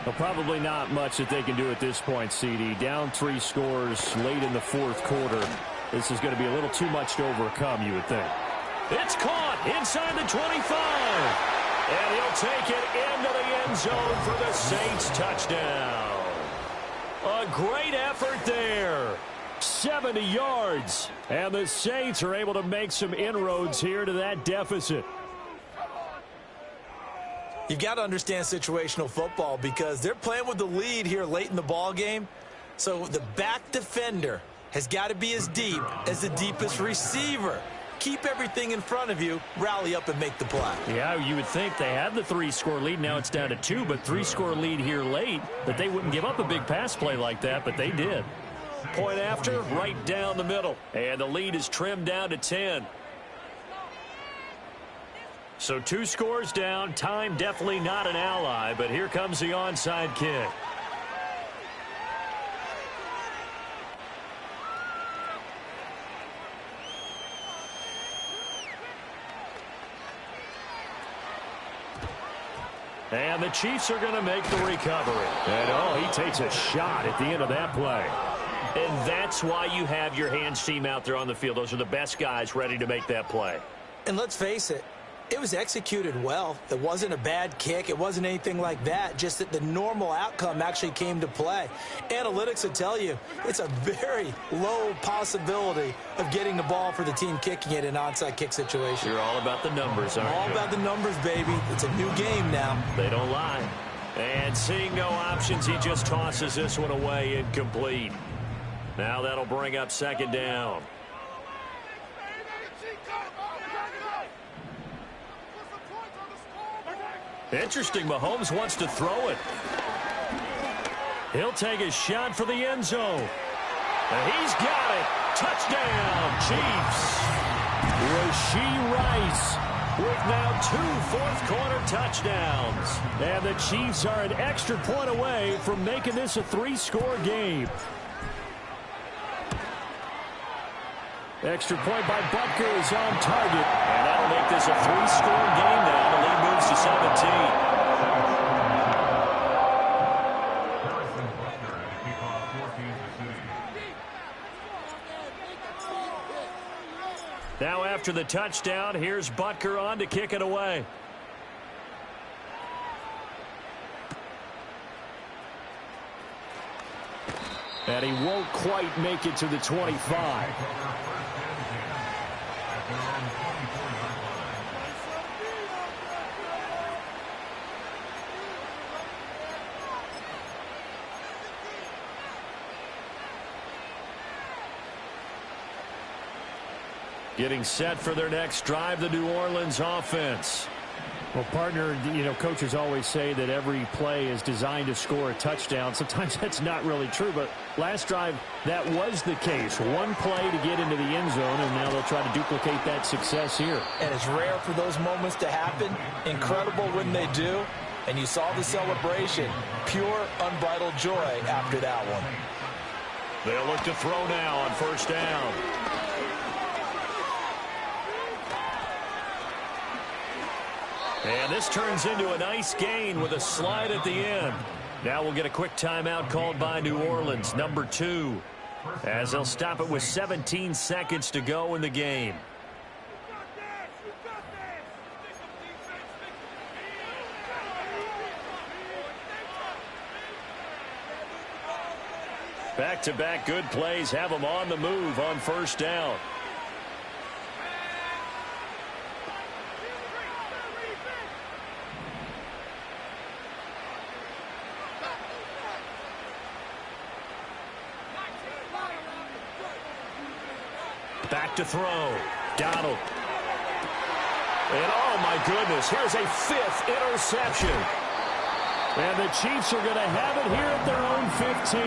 Well, probably not much that they can do at this point, CD. Down 3 scores late in the fourth quarter. This is going to be a little too much to overcome, you would think. It's caught inside the 25. And he'll take it into the end zone for the Saints touchdown. A great effort there. 70 yards. And the Saints are able to make some inroads here to that deficit. You've got to understand situational football because they're playing with the lead here late in the ball game. So the back defender has got to be as deep as the deepest receiver. Keep everything in front of you, rally up and make the play. Yeah, you would think they had the 3-score lead. Now it's down to 2, but 3-score lead here late. But they wouldn't give up a big pass play like that, but they did. Point after, right down the middle. And the lead is trimmed down to 10. So 2 scores down. Time definitely not an ally, but here comes the onside kick. And the Chiefs are going to make the recovery. And, oh, he takes a shot at the end of that play. And that's why you have your hands team out there on the field. Those are the best guys ready to make that play. And let's face it, it was executed well. It wasn't a bad kick. It wasn't anything like that. Just that the normal outcome actually came to play. Analytics will tell you it's a very low possibility of getting the ball for the team kicking it in an onside kick situation. You're all about the numbers, aren't you? All about the numbers, baby. It's a new game now. They don't lie. And seeing no options, he just tosses this one away incomplete. Now that'll bring up second down. Interesting, Mahomes wants to throw it. He'll take a shot for the end zone. And he's got it. Touchdown, Chiefs. Rashee Rice with now 2 fourth-quarter touchdowns. And the Chiefs are an extra point away from making this a 3-score game. Extra point by Butker is on target. And that'll make this a 3-score game now. The lead moves to 17. Now after the touchdown, here's Butker on to kick it away. And he won't quite make it to the 25. Getting set for their next drive, the New Orleans offense. Well, partner, you know, coaches always say that every play is designed to score a touchdown. Sometimes that's not really true, but last drive, that was the case. One play to get into the end zone, and now they'll try to duplicate that success here. And it's rare for those moments to happen. Incredible when they do. And you saw the celebration. Pure, unbridled joy after that one. They'll look to throw now on first down. And this turns into a nice gain with a slide at the end. Now we'll get a quick timeout called by New Orleans, number 2, as they'll stop it with 17 seconds to go in the game. Back-to-back good plays have them on the move on first down. Back to throw. Donald. And oh my goodness, here's a 5th interception. And the Chiefs are going to have it here at their own 15.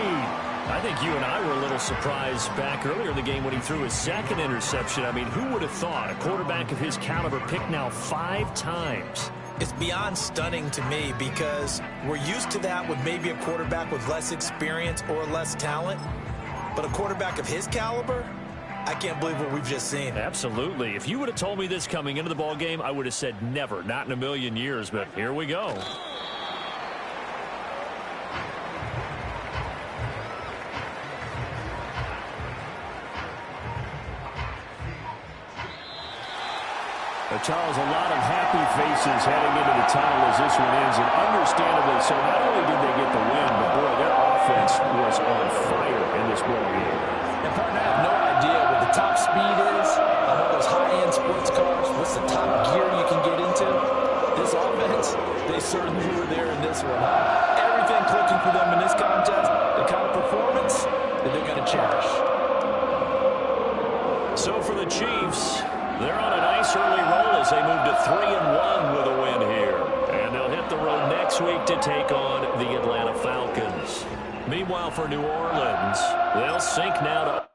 I think you and I were a little surprised back earlier in the game when he threw his second interception. I mean, who would have thought a quarterback of his caliber picked now 5 times? It's beyond stunning to me because we're used to that with maybe a quarterback with less experience or less talent. But a quarterback of his caliber, I can't believe what we've just seen. Absolutely. If you would have told me this coming into the ball game, I would have said never, not in a million years. But here we go. Charles, a lot of happy faces heading into the tunnel as this one ends, and understandably so. Not only did they get the win, but boy, their offense was on fire in this ball game. And partner, I have no idea what the top speed is on one of those high-end sports cars. What's the top gear you can get into? This offense, they certainly were there in this one. Everything clicking for them in this contest, the kind of performance that they're going to cherish. So for the Chiefs, they're on a nice early roll as they move to 3-1 with a win here. And they'll hit the road next week to take on the Atlanta Falcons. Meanwhile, for New Orleans, they'll sink now to